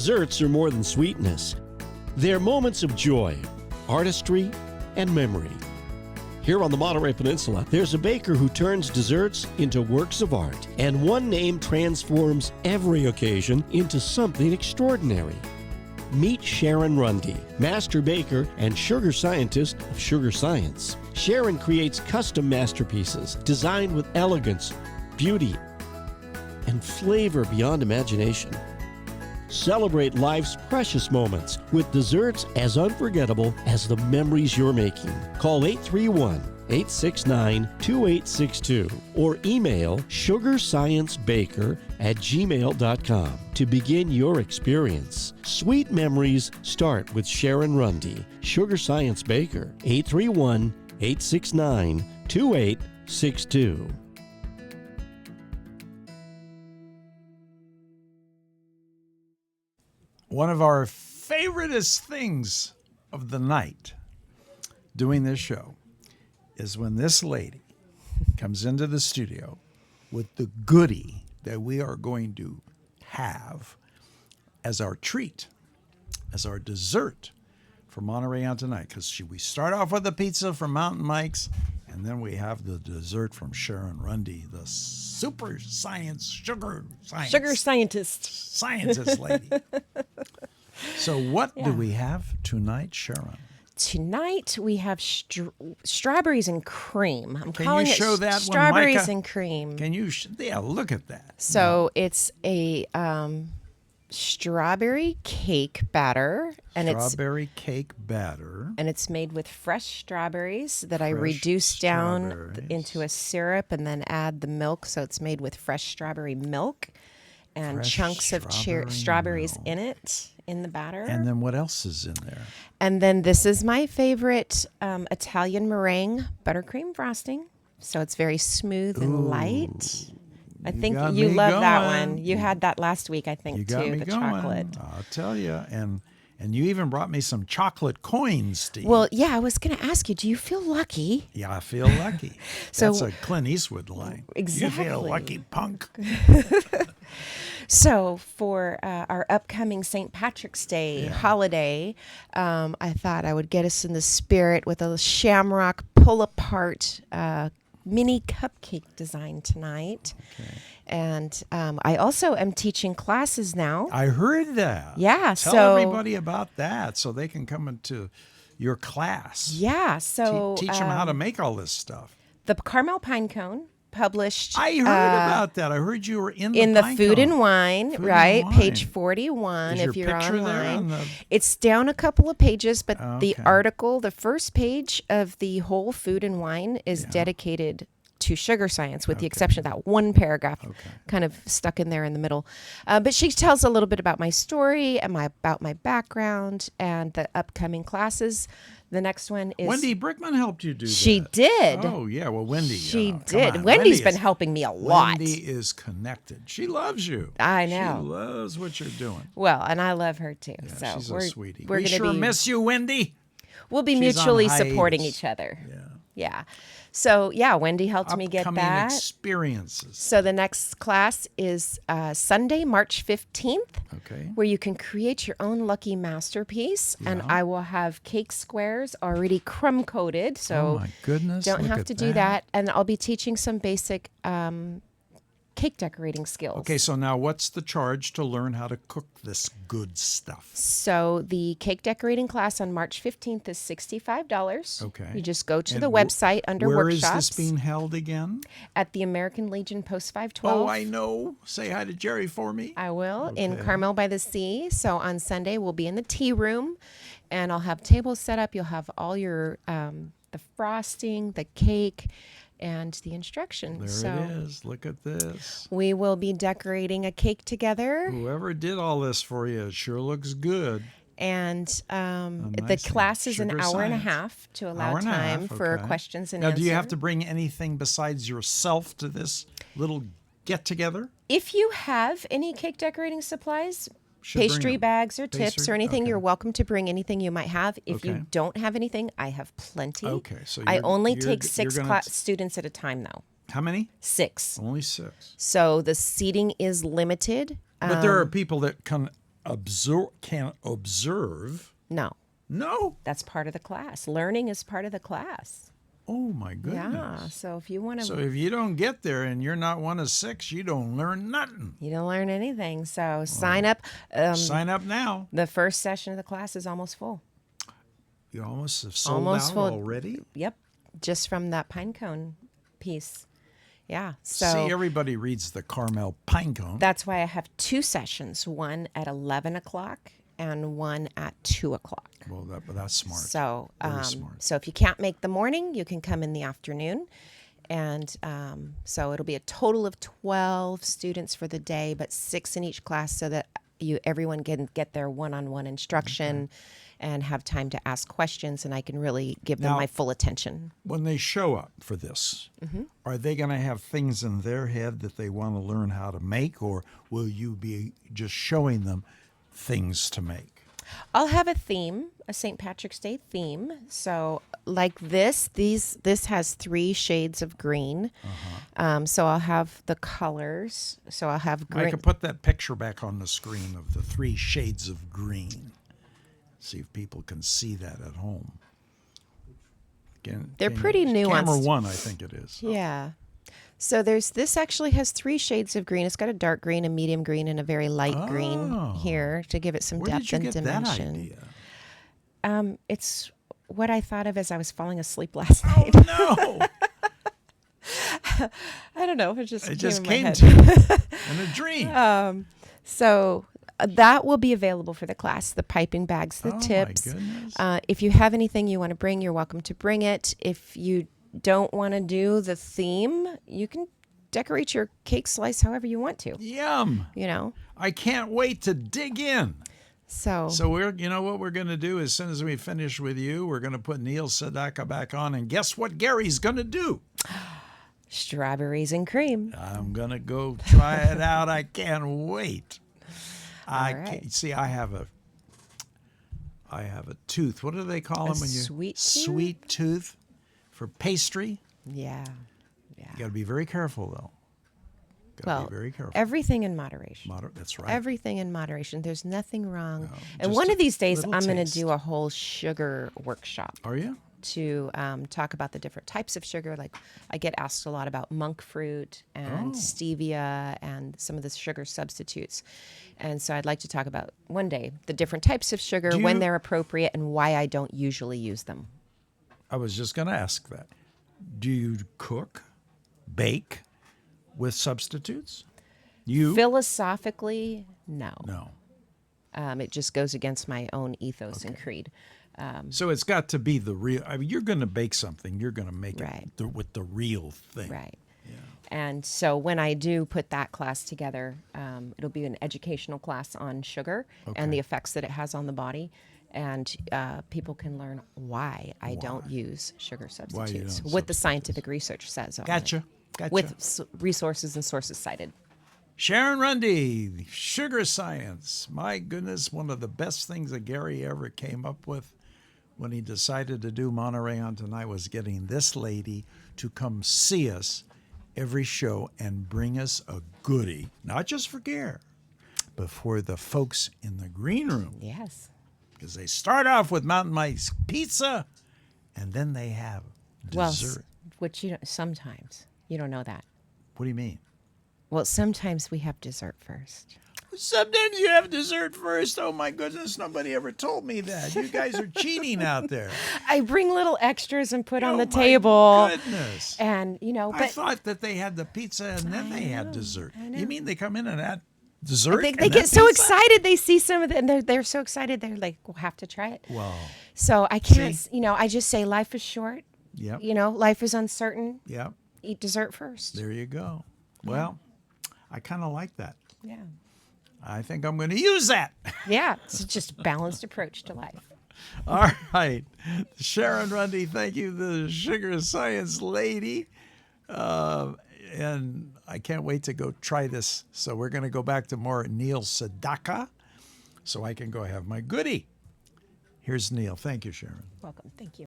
Desserts are more than sweetness. They're moments of joy, artistry, and memory. Here on the Monterey Peninsula, there's a baker who turns desserts into works of art, and one name transforms every occasion into something extraordinary. Meet Sharon Rundy, master baker and sugar scientist of Sugar Science. Sharon creates custom masterpieces designed with elegance, beauty, and flavor beyond imagination. Celebrate life's precious moments with desserts as unforgettable as the memories you're making. Call 831-869-2862 or email sugarsciencebaker@gmail.com to begin your experience. Sweet memories start with Sharon Rundy, Sugar Science Baker, 831-869-2862. One of our favoriteest things of the night doing this show is when this lady comes into the studio with the goodie that we are going to have as our treat, as our dessert for Monterey On Tonight. Because we start off with the pizza from Mountain Mike's, and then we have the dessert from Sharon Rundy, the sugar scientist lady. So what do we have tonight, Sharon? Tonight we have strawberries and cream. I'm Can calling you it show that strawberries one, Micah? and cream. Can you? Look at that. So it's a strawberry cake batter, and it's made with fresh strawberries that I reduce down into a syrup and then add the milk. So it's made with fresh strawberry milk and chunks of strawberries in it, in the batter. And then what else is in there? And then this is my favorite Italian meringue buttercream frosting. So it's very smooth and light. I think you love that one. You had that last week, I think, too, the chocolate. I'll tell you. And you even brought me some chocolate coins, Steve. Well, yeah, I was going to ask you, do you feel lucky? Yeah, I feel lucky. So, that's a Clint Eastwood line. Exactly. You feel lucky, punk. So for our upcoming St. Patrick's Day holiday, I thought I would get us in the spirit with a shamrock pull-apart mini cupcake design tonight. Okay. And I also am teaching classes now. I heard that. Yeah. Tell everybody about that so they can come into your class. Yeah. So teach them how to make all this stuff. The caramel pine cone published. I heard about that. I heard you were in the Food cone. and Wine, Food right? and Wine. Page 41. Is if your you're picture online, there it's down a couple of pages, but Okay. the article, the first page of the whole Food and Wine, is dedicated to sugar science, with the exception of that one paragraph kind of stuck in there in the middle. But she tells a little bit about my story and about my background and the upcoming classes. The next one is... Wendy Brickman helped you do that. She did. Oh, yeah. Well, Wendy. She come did. on. Wendy's been helping me a lot. Wendy is connected. She loves you. I know. She loves what you're doing. Well, and I love her too. Yeah, so she's we're a sweetie. We're We gonna sure be, miss you, Wendy. We'll be She's mutually on supporting hiatus. each other. Yeah. Yeah. So, yeah, Wendy helped me get Upcoming that. experiences. So the next class is Sunday, March 15th, Okay. where you can create your own lucky masterpiece. And I will have cake squares already crumb coated. So Oh, my goodness. don't look have at to do that. And I'll be teaching some basic cake decorating skills. Okay, so now what's the charge to learn how to cook this good stuff? So the cake decorating class on March 15th is $65. Okay. You just go to And the website under Where workshops. is this being held again? At the American Legion Post 512. Oh, I know. Say hi to Jerry for me. I will, in Okay. Carmel by the Sea. So on Sunday, we'll be in the tea room, and I'll have tables set up. You'll have all your, the frosting, the cake, and the instructions. There it is. Look at this. We will be decorating a cake together. Whoever did all this for you, it sure looks good. And the nice class is an sugar hour and a science. half to allow Hour and a time half, for okay. questions and Now, answers. do you have to bring anything besides yourself to this little get-together? If you have any cake decorating supplies, Should bring pastry them. bags or tips Pastry? or anything, Okay. you're welcome to bring anything you might have. If Okay. you don't have anything, I have plenty. Okay, so I you're- only you're- take you're 6 gonna- students at a time, though. How many? 6. Only 6. So the seating is limited. But there are people that can can't observe. No, No. that's part of the class. Learning is part of the class. Oh my goodness. Yeah. So if you want So to, if you don't get there and you're not one of 6, you don't learn nothing. you don't learn anything. So sign up. Sign up now. The first session of the class is almost full. You almost have sold Almost out full. already. Yep. Just from that pine cone piece. Yeah. So See, everybody reads the Carmel Pine Cone. that's why I have 2 sessions, one at 11 o'clock and one at 2 o'clock. Well, that's smart. So, Very smart. so if you can't make the morning, you can come in the afternoon. And so it'll be a total of 12 students for the day, but 6 in each class so that everyone can get their one-on-one instruction and have time to ask questions, and I can really give them Now- my full attention. When they show up for this, are they going to have things in their head that they want to learn how to make, or will you be just showing them things to make? I'll have a theme, a St. Patrick's Day theme. So like this has 3 shades of green. So I'll have the colors. So I'll have I green. could put that picture back on the screen of the 3 shades of green. See if people can see that at home. They're pretty nuanced. Camera 1, I think it is. Yeah. So this actually has 3 shades of green. It's got a dark green, a medium green, and a very light green here to give it some Where depth did you and get dimension. that idea? It's what I thought of as I was falling asleep last Oh, night. no. I don't know. It just came in to my you head. in a dream. So that will be available for the class. The piping bags, the Oh, my tips. goodness. If you have anything you want to bring, you're welcome to bring it. If you don't want to do the theme, you can decorate your cake slice however you want to. Yum. You know. I can't wait to dig in. So You know what we're going to do as soon as we finish with you, we're going to put Neil Sedaka back on, and guess what Gary's going to do? strawberries and cream. I'm going to go try it out. I can't wait. right. See, I have a tooth. What do they call them when you sweet tooth? sweet tooth for pastry? Yeah. You got to be very careful though. Got to be very careful. Everything in moderation. That's right. Everything in moderation. There's nothing wrong. And just one a of these days, little I'm going to taste. do a whole sugar workshop Are you? to talk about the different types of sugar. Like I get asked a lot about monk fruit and stevia and some of the sugar substitutes. And so I'd like to talk about one day the different types of sugar, when they're appropriate, and why I don't usually use them. I was just going to ask that. Do you cook, bake with substitutes? You? Philosophically, no. No. It just goes against my own ethos and creed. So it's got to be the real. I mean, you're going to bake something. You're going to make Right. it with the real thing. Right. And so when I do put that class together, it'll be an educational class on sugar and the effects that it has on the body. And people can learn why I don't use sugar substitutes, what the scientific research says on it, Gotcha. with resources and sources cited. Sharon Rundy, sugar science. My goodness, one of the best things that Gary ever came up with when he decided to do Monterey On Tonight was getting this lady to come see us every show and bring us a goodie, not just for Gary, but for the folks in the green room. Yes. Because they start off with Mountain Mike's pizza, and then they have dessert. Well, which sometimes you don't know that. What do you mean? Well, sometimes we have dessert first. Sometimes you have dessert first. Oh my goodness, nobody ever told me that. You guys are cheating out there. I bring little extras and put on the my table. Goodness. And, I but thought that they had the pizza and then they had dessert. You mean they come in and add dessert? they and get then so pizza? excited. They see some of it, and they're so excited. They're like, we'll have to try it. Wow. So I can't, See? I just say life is short. Yep. Life is uncertain. Yep. Eat dessert first. There you go. Well, I kind of like that. Yeah. I think I'm going to use that. Yeah. It's just a balanced approach to life. All right. Sharon Rundy, thank you, the sugar science lady. And I can't wait to go try this. So we're going to go back to more Neil Sedaka so I can go have my goodie. Here's Neil. Thank you, Sharon. Welcome. Thank you.